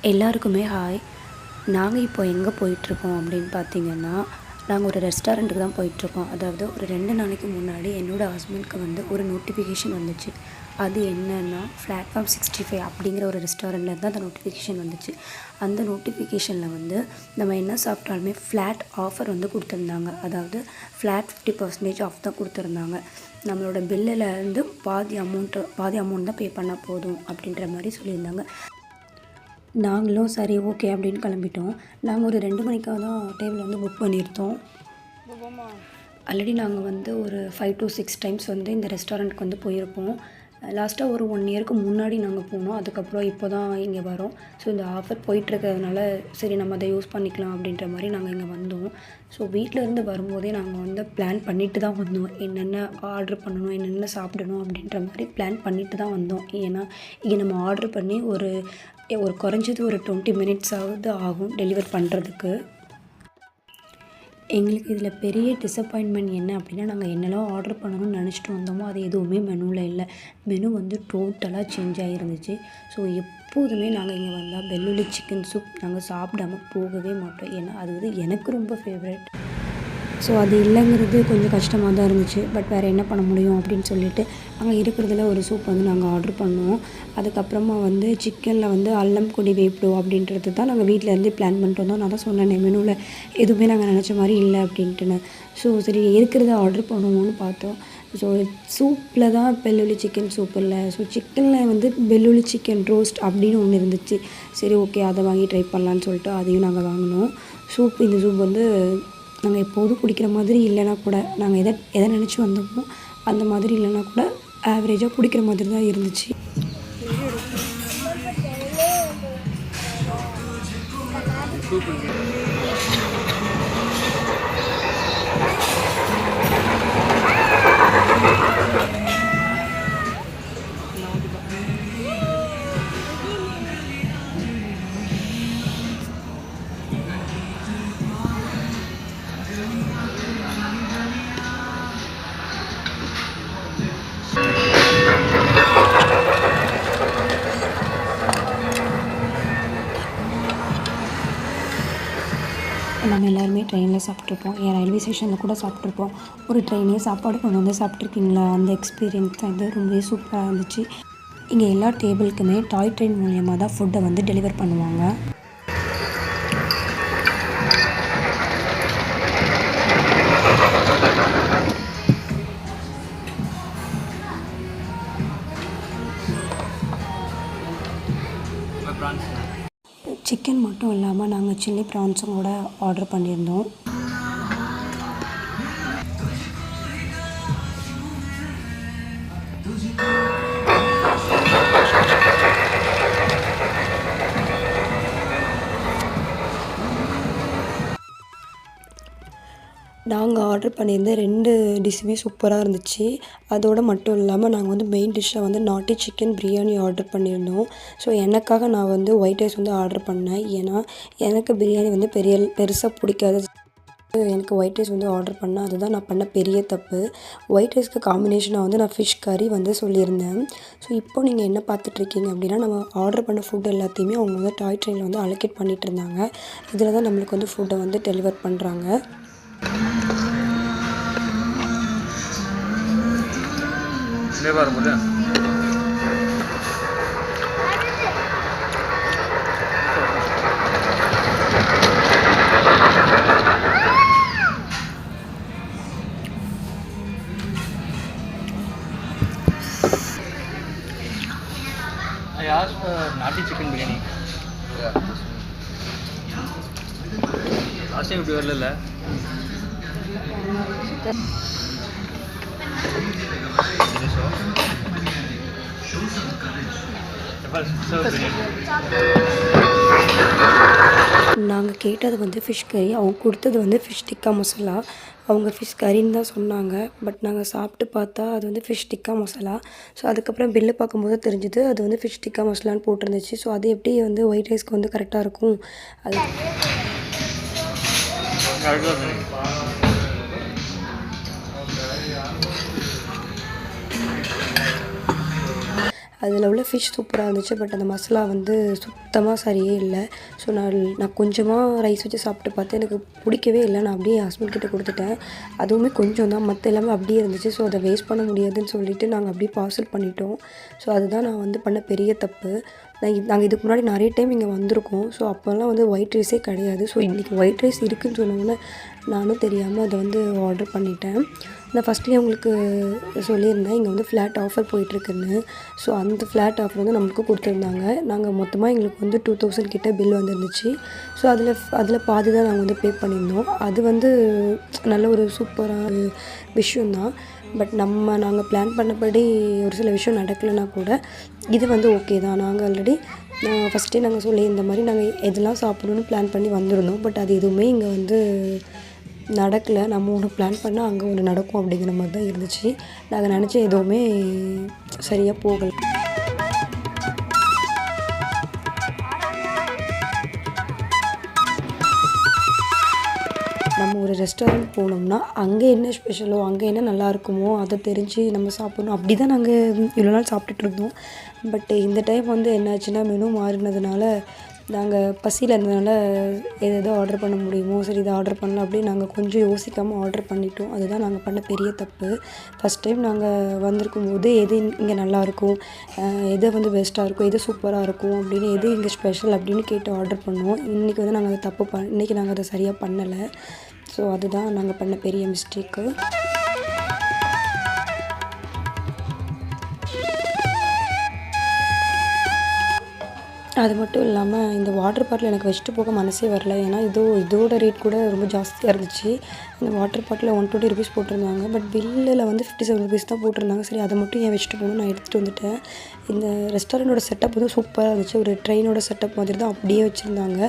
எல்லாருக்குமே ஹாய். நாங்கள் இப்போ எங்கே போயிட்டுருக்கோம் அப்படின்னு பார்த்தீங்கன்னா, நாங்கள் ஒரு ரெஸ்டாரண்ட்டுக்கு தான் போயிட்டுருக்கோம். அதாவது ஒரு 2 நாளைக்கு முன்னாடி என்னோடய ஹஸ்பண்ட்க்கு வந்து ஒரு நோட்டிஃபிகேஷன் வந்துச்சு. அது என்னன்னா, பிளாட்ஃபார்ம் 65 அப்படிங்கிற ஒரு ரெஸ்டாரண்ட்லேருந்து தான் அந்த நோட்டிஃபிகேஷன் வந்துச்சு. அந்த நோட்டிஃபிகேஷனில் வந்து நம்ம என்ன சாப்பிட்டாலுமே ஃப்ளாட் ஆஃபர் வந்து கொடுத்துருந்தாங்க. அதாவது ஃப்ளாட் 50% ஆஃப் தான் கொடுத்துருந்தாங்க. நம்மளோட பில்லுலேருந்து பாதி அமௌண்ட் தான் பே பண்ணால் போதும் அப்படின்ற மாதிரி சொல்லியிருந்தாங்க. நாங்களும் சரி ஓகே அப்படின்னு கிளம்பிட்டோம். நாங்கள் ஒரு 2 மணிக்காக தான் டேபிள் வந்து புக் பண்ணியிருந்தோம். ஆல்ரெடி நாங்கள் வந்து ஒரு 5 to 6 டைம்ஸ் வந்து இந்த ரெஸ்டாரண்ட்டுக்கு வந்து போயிருப்போம். லாஸ்ட்டாக ஒரு 1 இயருக்கு முன்னாடி நாங்கள் போனோம். அதுக்கப்புறம் இப்போ தான் இங்கே வரோம். ஸோ இந்த ஆஃபர் போயிட்டுருக்கிறதுனால சரி நம்ம அதை யூஸ் பண்ணிக்கலாம் அப்படின்ற மாதிரி நாங்கள் இங்கே வந்தோம். ஸோ வீட்டிலேருந்து வரும்போதே நாங்கள் வந்து பிளான் பண்ணிட்டு தான் வந்தோம். என்னென்ன ஆர்டர் பண்ணணும், என்னென்ன சாப்பிடணும் அப்படின்ற மாதிரி பிளான் பண்ணிட்டு தான் வந்தோம். ஏன்னா இங்கே நம்ம ஆர்டர் பண்ணி ஒரு குறைஞ்சது ஒரு 20 மினிட்ஸாவது ஆகும் டெலிவர் பண்ணுறதுக்கு. எங்களுக்கு இதில் பெரிய டிசப்பாயின்ட்மெண்ட் என்ன அப்படின்னா, நாங்கள் என்னெல்லாம் ஆர்டர் பண்ணணும்னு நினச்சிட்டு வந்தோமோ அது எதுவுமே மெனுவில் இல்லை. மெனு வந்து டோட்டலாக சேஞ்ச் ஆகிருந்துச்சு. ஸோ எப்போதுமே நாங்கள் இங்கே வந்தால் வெள்ளுள்ளி சிக்கன் சூப் நாங்கள் சாப்பிடாம போகவே மாட்டோம். ஏன்னா அது வந்து எனக்கு ரொம்ப ஃபேவரட். ஸோ அது இல்லைங்கிறது கொஞ்சம் கஷ்டமாக தான் இருந்துச்சு. பட் வேறு என்ன பண்ண முடியும் அப்படின்னு சொல்லிட்டு அங்கே இருக்கிறதுல ஒரு சூப் வந்து நாங்கள் ஆர்டர் பண்ணோம். அதுக்கப்புறமா வந்து சிக்கனில் வந்து அல்லம் கொடி வேப்பிடும் அப்படின்றது தான் நாங்கள் வீட்டிலேருந்து பிளான் பண்ணிட்டு வந்தோம். நான் தான் சொன்னேன் மெனுவில் எதுவுமே நாங்கள் நினச்ச மாதிரி இல்லை அப்படின்ட்டுன்னு. ஸோ சரி இருக்கிறத ஆர்டர் பண்ணுவோம்னு பார்த்தோம். ஸோ சூப்பில் தான் வெள்ளுள்ளி சிக்கன் சூப் இல்லை. ஸோ சிக்கனில் வந்து வெள்ளுள்ளி சிக்கன் ரோஸ்ட் அப்படின்னு ஒன்று இருந்துச்சு. சரி ஓகே அதை வாங்கி ட்ரை பண்ணலான்னு சொல்லிட்டு அதையும் நாங்கள் வாங்கினோம். இந்த சூப் வந்து நாங்கள் எப்போதும் குடிக்கிற மாதிரி இல்லைனா கூட, நாங்கள் எதை நினச்சி வந்தோமோ அந்த மாதிரி இல்லைனா கூட ஆவரேஜாக குடிக்கிற மாதிரி தான் இருந்துச்சு. நம்ம எல்லாருமே ட்ரெயினில் சாப்பிட்ருப்போம். ரயில்வே ஸ்டேஷனில் கூட சாப்பிட்ருப்போம். ஒரு ட்ரெயினே சாப்பாடு கொண்டு வந்து சாப்பிட்ருக்கீங்களா? அந்த எக்ஸ்பீரியன்ஸ் வந்து ரொம்பவே சூப்பராக இருந்துச்சு. இங்கே எல்லா டேபிளுக்குமே டாய் ட்ரெயின் மூலியமாக தான் ஃபுட்டை வந்து டெலிவர் பண்ணுவாங்க. சிக்கன் மட்டும் இல்லாமல் நாங்கள் சில்லி ப்ரான்ஸும் கூட ஆர்டர் பண்ணியிருந்தோம். நாங்கள் ஆர்டர் பண்ணியிருந்த 2 டிஷ்ஷுமே சூப்பராக இருந்துச்சு. அதோடு மட்டும் இல்லாமல் நாங்கள் வந்து மெயின் டிஷ்ஷாக வந்து நாட்டி சிக்கன் பிரியாணி ஆர்டர் பண்ணியிருந்தோம். ஸோ எனக்காக நான் வந்து ஒயிட் ரைஸ் வந்து ஆர்டர் பண்ணேன். ஏன்னா எனக்கு பிரியாணி வந்து பெருசாக பிடிக்காது. எனக்கு ஒயிட் ரைஸ் வந்து ஆர்டர் பண்ணேன். அதுதான் நான் பண்ண பெரிய தப்பு. ஒயிட் ரைஸ்க்கு காம்பினேஷனாக வந்து நான் ஃபிஷ் கறி வந்து சொல்லியிருந்தேன். ஸோ இப்போ நீங்கள் என்ன பார்த்துட்ருக்கீங்க அப்படின்னா, நம்ம ஆர்டர் பண்ண ஃபுட் எல்லாத்தையுமே அவங்க வந்து டாய் ட்ரெயினில் வந்து அலோகேட் பண்ணிகிட்டு இருந்தாங்க. இதில் தான் நம்மளுக்கு வந்து ஃபுட்டை வந்து டெலிவர் பண்ணுறாங்க. I asked for nati chicken biryani. Yeah. Last time இப்படி வரல. நாங்கள் கேட்டது வந்து ஃபிஷ் கறி, அவங்க கொடுத்தது வந்து ஃபிஷ் டிக்கா மசாலா. அவங்க ஃபிஷ் கறின்னு தான் சொன்னாங்க. பட் நாங்கள் சாப்பிட்டு பார்த்தா அது வந்து ஃபிஷ் டிக்கா மசாலா. ஸோ அதுக்கப்புறம் பில்லு பார்க்கும்போது தெரிஞ்சுது அது வந்து ஃபிஷ் டிக்கா மசாலான்னு போட்டிருந்துச்சு. ஸோ அது எப்படி வந்து ஒயிட் ரைஸ்க்கு வந்து கரெக்டாக இருக்கும்? அது அதில் உள்ள ஃபிஷ் சூப்பராக இருந்துச்சு. பட் அந்த மசாலா வந்து சுத்தமாக சரியே இல்லை. ஸோ நான் கொஞ்சமாக ரைஸ் வச்சு சாப்பிட்டு பார்த்தேன், எனக்கு பிடிக்கவே இல்லை. நான் அப்படியே ஹஸ்பண்ட் கிட்ட கொடுத்துட்டேன். அதுவுமே கொஞ்சம் தான், மற்ற எல்லாமே அப்படியே இருந்துச்சு. ஸோ அதை வேஸ்ட் பண்ண முடியாதுன்னு சொல்லிட்டு நாங்கள் அப்படியே பார்சல் பண்ணிட்டோம். ஸோ அதுதான் நான் வந்து பண்ண பெரிய தப்பு. நாங்கள் இதுக்கு முன்னாடி நிறைய டைம் இங்கே வந்திருக்கோம். ஸோ அப்போல்லாம் வந்து ஒயிட் ரைஸே கிடையாது. ஸோ இன்றைக்கி ஒயிட் ரைஸ் இருக்குதுன்னு சொன்னோன்னே நானும் தெரியாமல் அதை வந்து ஆர்டர் பண்ணிட்டேன். நான் ஃபஸ்ட்லேயே உங்களுக்கு சொல்லியிருந்தேன் இங்கே வந்து ஃப்ளாட் ஆஃபர் போயிட்டுருக்குன்னு. ஸோ அந்த ஃப்ளாட் ஆஃபர் வந்து நமக்கு கொடுத்துருந்தாங்க. நாங்கள் மொத்தமாக எங்களுக்கு வந்து 2000 கிட்ட பில் வந்துருந்துச்சு. ஸோ அதில் பாதி தான் நாங்கள் வந்து பே பண்ணியிருந்தோம். அது வந்து நல்ல ஒரு சூப்பரான விஷயந்தான். பட் நாங்கள் பிளான் பண்ணபடி ஒரு சில விஷயம் நடக்கலைன்னா கூட இது வந்து ஓகே தான். நாங்கள் ஆல்ரெடி ஃபஸ்ட்டே நாங்கள் சொல்லியிருந்த மாதிரி நாங்கள் எதெல்லாம் சாப்பிடணுன்னு பிளான் பண்ணி வந்திருந்தோம். பட் அது எதுவுமே இங்கே வந்து நடக்கலை. நம்ம ஒன்று பிளான் பண்ணால் அங்கே ஒன்று நடக்கும் அப்படிங்கிற மாதிரி தான் இருந்துச்சு. நாங்கள் நினச்ச எதுவுமே சரியாக போகலை. நம்ம ஒரு ரெஸ்டாரண்ட் போனோம்னா அங்கே என்ன ஸ்பெஷலோ, அங்கே என்ன நல்லா இருக்குமோ அதை தெரிஞ்சு நம்ம சாப்பிட்ணும். அப்படி தான் நாங்கள் இவ்வளோ நாள் சாப்பிட்டுட்டு இருந்தோம். பட் இந்த டைம் வந்து என்னாச்சுன்னா மெனு மாறினதுனால நாங்கள் பசியில் இருந்ததுனால எதோ ஆர்டர் பண்ண முடியுமோ, சரி இதை ஆர்டர் பண்ணலாம் அப்படின்னு நாங்கள் கொஞ்சம் யோசிக்காமல் ஆர்டர் பண்ணிட்டோம். அதுதான் நாங்கள் பண்ண பெரிய தப்பு. ஃபஸ்ட் டைம் நாங்கள் வந்திருக்கும்போது எது இங்கே நல்லாயிருக்கும், எது வந்து பெஸ்ட்டாக இருக்கும், எது சூப்பராக இருக்கும் அப்படின்னு, எது இங்கே ஸ்பெஷல் அப்படின்னு கேட்டு ஆர்டர் பண்ணோம். இன்றைக்கி வந்து நாங்கள் அதை இன்றைக்கி நாங்கள் அதை சரியாக பண்ணலை. ஸோ அதுதான் நாங்கள் பண்ண பெரிய மிஸ்டேக்கு. அது மட்டும் இல்லாமல் இந்த வாட்டர் பாட்டில் எனக்கு வச்சுட்டு போக மனசே வரல. ஏன்னா இதோட ரேட் கூட ரொம்ப ஜாஸ்தியாக இருந்துச்சு. இந்த வாட்டர் பாட்டில் 120 ருபீஸ் போட்டிருந்தாங்க. பட் பில்லில் வந்து 57 ருபீஸ் தான் போட்டிருந்தாங்க. சரி அதை மட்டும் ஏன் வச்சுட்டு போகணும், நான் எடுத்துகிட்டு வந்துட்டேன். இந்த ரெஸ்டாரண்ட்டோட செட்டப் வந்து சூப்பராக இருந்துச்சு. ஒரு ட்ரெயினோட செட்டப் மாதிரி தான் அப்படியே வச்சுருந்தாங்க.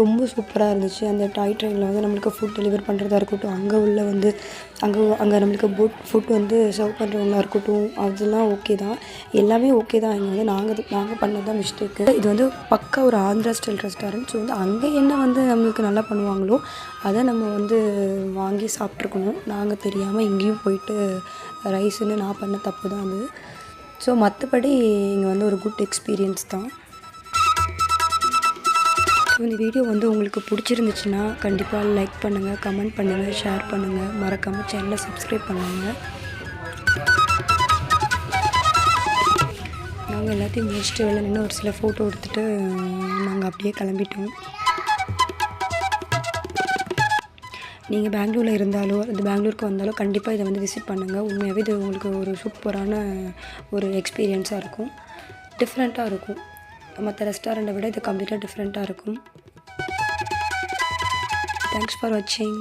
ரொம்ப சூப்பராக இருந்துச்சு. அந்த டாய் ட்ரெயினில் வந்து நம்மளுக்கு ஃபுட் டெலிவர் பண்ணுறதா இருக்கட்டும், அங்கே உள்ள வந்து அங்கே நம்மளுக்கு ஃபுட் வந்து சர்வ் பண்ணுறவங்களா இருக்கட்டும், அதெல்லாம் ஓகே தான். எல்லாமே ஓகே தான். இங்கே வந்து நாங்கள் பண்ணது தான் மிஸ்டேக்கு. இது வந்து பக்கா ஒரு ஆந்திரா ஸ்டைல் ரெஸ்டாரண்ட். ஸோ வந்து அங்கே என்ன வந்து நம்மளுக்கு நல்லா பண்ணுவாங்களோ அதை நம்ம வந்து வாங்கி சாப்பிட்ருக்கணும். நாங்கள் தெரியாமல் இங்கேயும் போயிட்டு ரைஸுன்னு நான் பண்ண தப்பு தான் அது. ஸோ மற்றபடி இங்கே வந்து ஒரு குட் எக்ஸ்பீரியன்ஸ் தான். ஸோ இந்த வீடியோ வந்து உங்களுக்கு பிடிச்சிருந்துச்சுன்னா கண்டிப்பாக லைக் பண்ணுங்கள், கமெண்ட் பண்ணுங்கள், ஷேர் பண்ணுங்கள், மறக்காமல் சேனலை சப்ஸ்கிரைப் பண்ணுங்கள். நாங்கள் எல்லாத்தையும் முடிச்சுட்டு வெளில நின்று ஒரு சில ஃபோட்டோ எடுத்துகிட்டு நாங்கள் அப்படியே கிளம்பிட்டோம். நீங்கள் பெங்களூரில் இருந்தாலோ அது பெங்களூருக்கு வந்தாலோ கண்டிப்பாக இதை வந்து விசிட் பண்ணுங்கள். உண்மையாகவே இது உங்களுக்கு ஒரு சூப்பரான ஒரு எக்ஸ்பீரியன்ஸாக இருக்கும். டிஃப்ரெண்ட்டாக இருக்கும். மற்ற ரெஸ்டாரண்ட்டை விட இது கம்ப்ளீட்டாக டிஃப்ரெண்ட்டாக இருக்கும். தேங்க்ஸ் ஃபார் வாட்சிங்.